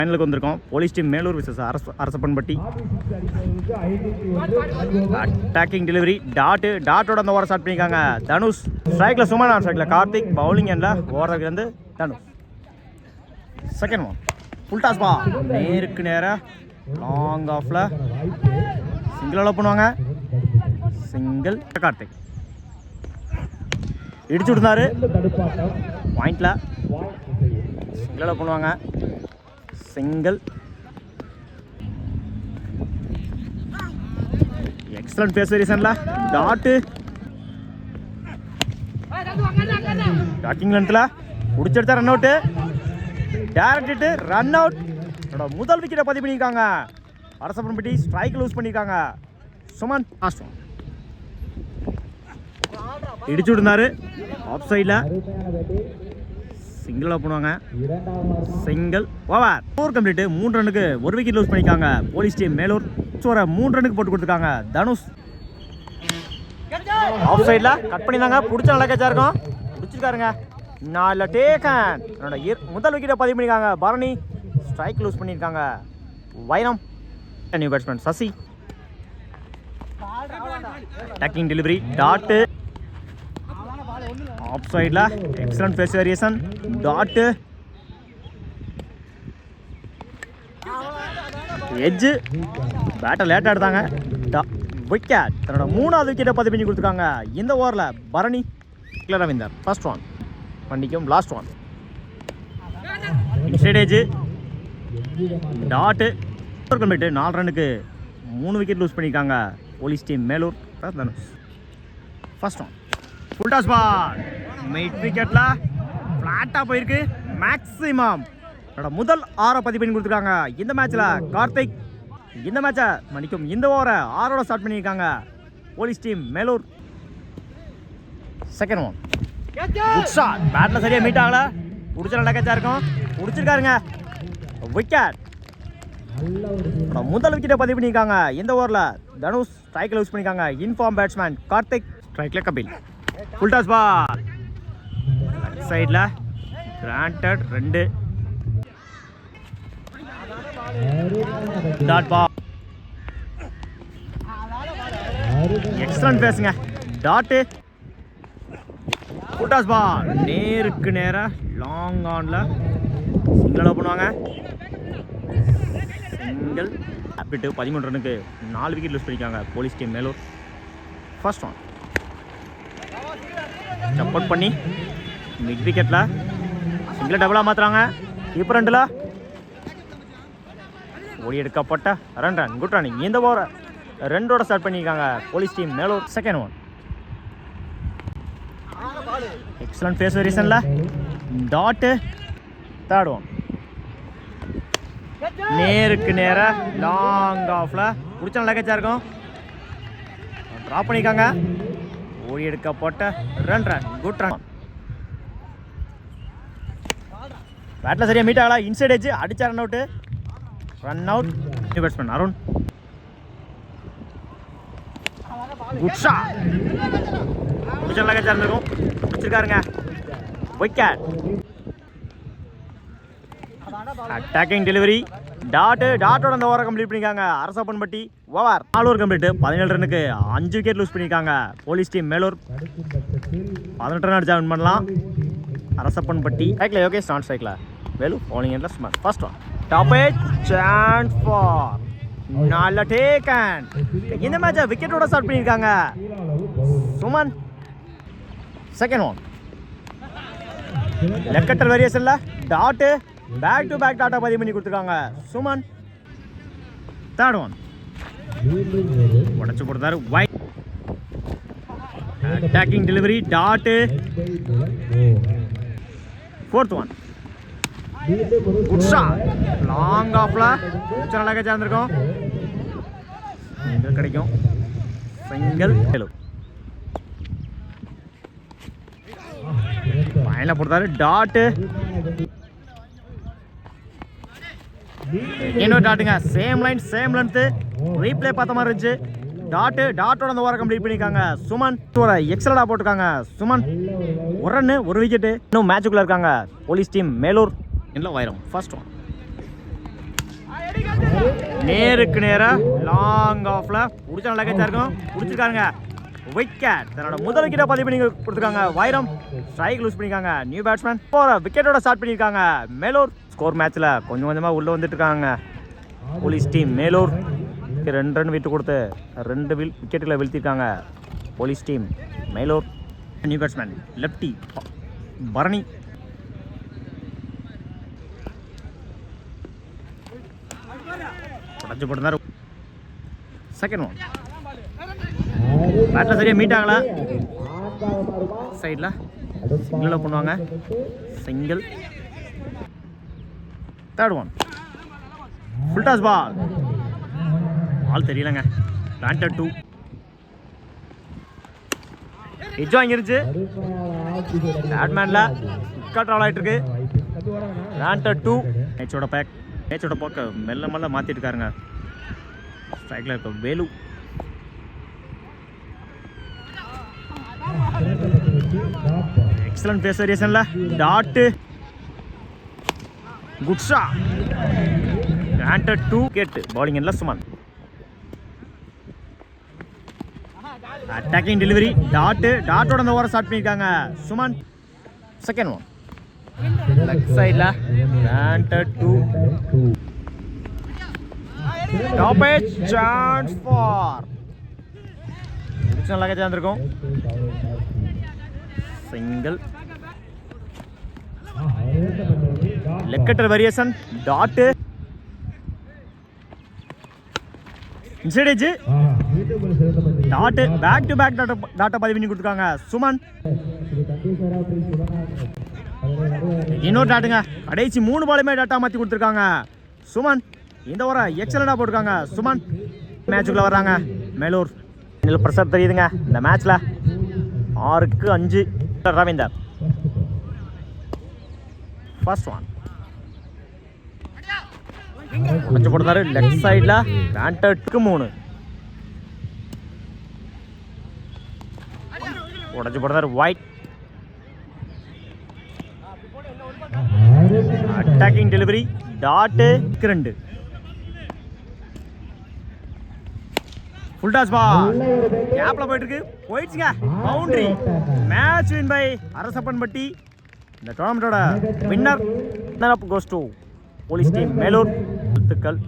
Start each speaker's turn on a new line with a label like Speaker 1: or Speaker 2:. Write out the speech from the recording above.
Speaker 1: ஃபைனலுக்கு வந்திருக்கோம். Police team Melur versus Arasappanpatti. Attacking delivery டாட்டோட அந்த ஓவரை ஸ்டார்ட் பண்ணியிருக்காங்க தனுஷ். ஸ்ட்ரைக்கில் சுமன், ஸ்ட்ரைக்கில் கார்த்திக். பவுலிங் எண்டில் ஓவருக்கு வந்து Dhanush. Second one full toss ball, நேருக்கு நேராக லாங் ஆஃபில் சிங்கிள் அலோ பண்ணுவாங்க. சிங்கிள் கார்த்திக் இடிச்சு விடுந்தாரு பாயிண்டில். சிங்கிள் அலோ பண்ணுவாங்க. சிங்கிள். எக்ஸலன்ட் பேஸ் வேரியேஷன்ல டாக்கிங் லென்த்தில் பிடிச்செடுத்தா run out. Direct run out. முதல் விக்கெட்டை பதிவு பண்ணியிருக்காங்க அரசப்பன்பட்டி. ஸ்ட்ரைக் லூஸ் பண்ணியிருக்காங்க சுமன். லாஸ்ட் ஒன் இடிச்சு விடுந்தாரு ஆஃப் சைடில். சிங்கிள் பண்ணுவாங்க. Single over. Score complete. 3 ரன்னுக்கு 1 விக்கெட் லூஸ் பண்ணியிருக்காங்க போலீஸ் டீம் மேலூர். 3 ரன்னுக்கு போட்டு கொடுத்துருக்காங்க தனுஷ். ஆஃப் சைடில் கட் பண்ணியிருந்தாங்க. பிடிச்ச நல்லா கேட்சா இருக்கும். பிடிச்சிருக்காருங்க. நாலு டேக்கன். முதல் விக்கெட்டை பதிவு பண்ணியிருக்காங்க பரணி. ஸ்ட்ரைக் லூஸ் பண்ணியிருக்காங்க Vairam. New batsman Sasi. Taking delivery dot off சைடில். Excellent pace variation dot. Edge பேட்டை லேட்டாக எடுத்தாங்க. விக்கெட். தன்னோட 3வது விக்கெட்டை பதிவு பண்ணி கொடுத்துருக்காங்க இந்த ஓவரில் பரணி. ரவீந்தர் ஃபர்ஸ்ட் ஒன் பண்ணிக்கும். Last one inside edge dot. 4 ரன்னுக்கு 3 விக்கெட் லூஸ் பண்ணியிருக்காங்க police team Melur. First one full toss ball mid விக்கெட்டில் ஃப்ளாட்டாக போயிருக்கு. மேக்ஸிமம் முதல் 6 பதிவு பண்ணி கொடுத்துருக்காங்க இந்த மேட்ச்சில் கார்த்திக். இந்த மேட்சை மணிக்கும் இந்த ஓவரை 6ஓட ஸ்டார்ட் பண்ணியிருக்காங்க police team Melur. Second one good shot. பேட்டில் சரியாக மீட் ஆகலை. பிடிச்ச நல்லா கேட்சா இருக்கும். பிடிச்சிருக்காருங்க. விக்கெட். முதல் விக்கெட்டை பதிவு பண்ணியிருக்காங்க இந்த ஓவரில் தனுஷ். ஸ்ட்ரைக்கில் யூஸ் பண்ணியிருக்காங்க இன்ஃபார்ம் பேட்ஸ்மேன் கார்த்திக். ஸ்ட்ரைக்கில் கபில். ஃபுல் டாஸ் பால் சைடில் கிராண்டட் 2 டாட் பால். எக்ஸலன்ட் பேசுங்க டாட்டு. ஃபுல் டாஸ் பால் நேருக்கு நேராக லாங் ஆனில் சிங்கிள் பண்ணுவாங்க. சிங்கிள். ஆப்பிட்டு 13 ரன்னுக்கு 4 விக்கெட் லூஸ் பண்ணியிருக்காங்க police team Melur. First one support பண்ணி மிட் விக்கெட்டில் சிங்கிள் டபுளாக மாற்றுறாங்க. இப்போ 2ல் ஓடி எடுக்கப்பட்ட ரன் குட் ரன்னிங். இந்த ஓவரை 2ஓட ஸ்டார்ட் பண்ணியிருக்காங்க police team Melur. Second one excellent pace வேரியேஷன்ல டாட்டு. தேர்ட் ஒன் நேருக்கு நேராக லாங் ஆஃபில் பிடிச்ச நல்லா கேட்சா இருக்கும். ட்ராப் பண்ணியிருக்காங்க. ஓடி எடுக்கப்பட்ட ரன் குட் ரன். பேட்டில் சரியாக மீட் ஆகலாம். இன்சைட் ஏஜ் அடிச்சா run out. Run out. New batsman Arun. Good shot. பிடிச்ச நல்லா கேட்சா இருந்திருக்கும். பிடிச்சிருக்காருங்க. விக்கெட். அட்டாக்கிங் டெலிவரி டாட்டோட அந்த ஓவரை கம்ப்ளீட் பண்ணியிருக்காங்க அரசப்பன்பட்டி. Over 4 over complete. 17 ரன்னுக்கு 5 விக்கெட் லூஸ் பண்ணியிருக்காங்க போலீஸ் டீம் மேலூர். 18 ரன் அடிச்சா வின் பண்ணலாம் அரசப்பன்பட்டி. ஸ்ட்ரைக்கில் யோகேஷ். நான் ஸ்ட்ரைக்கில் வேலு. பவுலிங் எண்டில் Suman. First one top chance for நல்ல டேக்கன். இந்த மேட்சை விக்கெட்டோட ஸ்டார்ட் பண்ணியிருக்காங்க சுமன். செகண்ட் ஒன் லெக்கட்டர் வேரியேஷன்ல டாட்டு. பேக் டு பேக் டாட்டா பதிவு பண்ணி கொடுத்துருக்காங்க சுமன். தேர்ட் ஒன் உடச்சு கொடுத்தாரு wide. Attacking delivery dot. Fourth one good shot long ஆஃப்ல நல்லா கேட்சா இருந்திருக்கும். சிங்கிள் கிடைக்கும். சிங்கிள். ஃபைனலாக போட்டாரு டாட்டு. இன்னொரு டாட்டுங்க. Same line same length. Replay பார்த்த மாதிரி இருந்துச்சு. டாட்டோட அந்த ஓவரை கம்ப்ளீட் பண்ணியிருக்காங்க சுமன். எக்ஸலண்டாக போட்டிருக்காங்க சுமன். 1 run 1 wicket. இன்னும் மேட்சுக்குள்ளே இருக்காங்க போலீஸ் டீம் மேலூர். இல்லை வைரம். ஃபர்ஸ்ட் ஒன் நேருக்கு நேரா லாங் ஆஃப்ல பிடிச்ச நல்லா கேட்சா இருக்கும். பிடிச்சிருக்காருங்க. விக்கெட். தன்னோட முதல் விக்கெட்டை பதிவு பண்ணி கொடுத்துருக்காங்க. வைரம் ஸ்ட்ரைக் லூஸ் பண்ணிருக்காங்க. நியூ பேட்ஸ்மேன் விக்கெட்டோட ஸ்டார்ட் பண்ணியிருக்காங்க. மேலூர் ஸ்கோர் மேட்ச்ல கொஞ்சம் கொஞ்சமாக உள்ள வந்துட்டு இருக்காங்க. போலீஸ் டீம் மேலூர் 2 ரன் விட்டு கொடுத்து 2 விக்கெட்டுகளை வீழ்த்திருக்காங்க. Police team Melur. New batsman lefty Bharani. உடச்சு போட்டுருந்தாரு. செகண்ட் ஒன் பேட்டில் சரியாக மீட் ஆகல. சைடில் சிங்கிளில் பண்ணுவாங்க. Single. Third one full toss ball. Ball தெரியலங்க. பிளான்டட் 2. எஜ்ஜோ அங்கிருச்சு. பேட்மேனில் விக்கெட் ஆல் ஆகிட்டு இருக்கு. பிளான்டட் 2. மேட்சோட பார்க்க மெல்ல மெல்ல மாற்றிட்டு இருக்காருங்க. ஸ்ட்ரைக்கில் இருக்க வேலு. எக்ஸலன்ட் பேஸ் வேரியேஷன்ல dot. Good shot. Planted 2 wicket. Bowling எல்லாம் சுமன். அட்டாக்கிங் டெலிவரி டாட்டோட அந்த ஓவரை ஸ்டார்ட் பண்ணியிருக்காங்க. சுமன். செகண்ட் ஒன் லெக் சைடில் planted 2. Top edge chance for நல்லா சேர்ந்துருக்கும். Single. Leg cutter variation dot. Inside dot. Back to back டாட்டா பதிவு பண்ணி கொடுத்துருக்காங்க. சுமன். இன்னொரு டாட்டுங்க. கடைசி 3 பாலுமே டாட்டா மாற்றி கொடுத்துருக்காங்க. சுமன் இந்த ஓவரை எக்ஸலண்டாக போட்டிருக்காங்க. சுமன் மேட்சுக்குள்ளே வர்றாங்க. மேலூர் ப்ரெஷர் தெரியுதுங்க இந்த மேட்ச்சில். 6-5 ரவீந்தர். ஃபர்ஸ்ட் ஒன் கொஞ்சம் போட்டுருந்தாரு. லெஃப்ட் சைடில் பிளான்டட்க்கு 3. உடச்சு போடுறாரு. Wide. Attacking delivery dot. 2 full toss ball. கேப்ல போயிட்டு இருக்கு. போயிடுச்சுங்க. Boundary. Match win by Arasappanpatti. இந்த டோர்னமெண்டோட winner goes to police team Melur. வாழ்த்துக்கள்.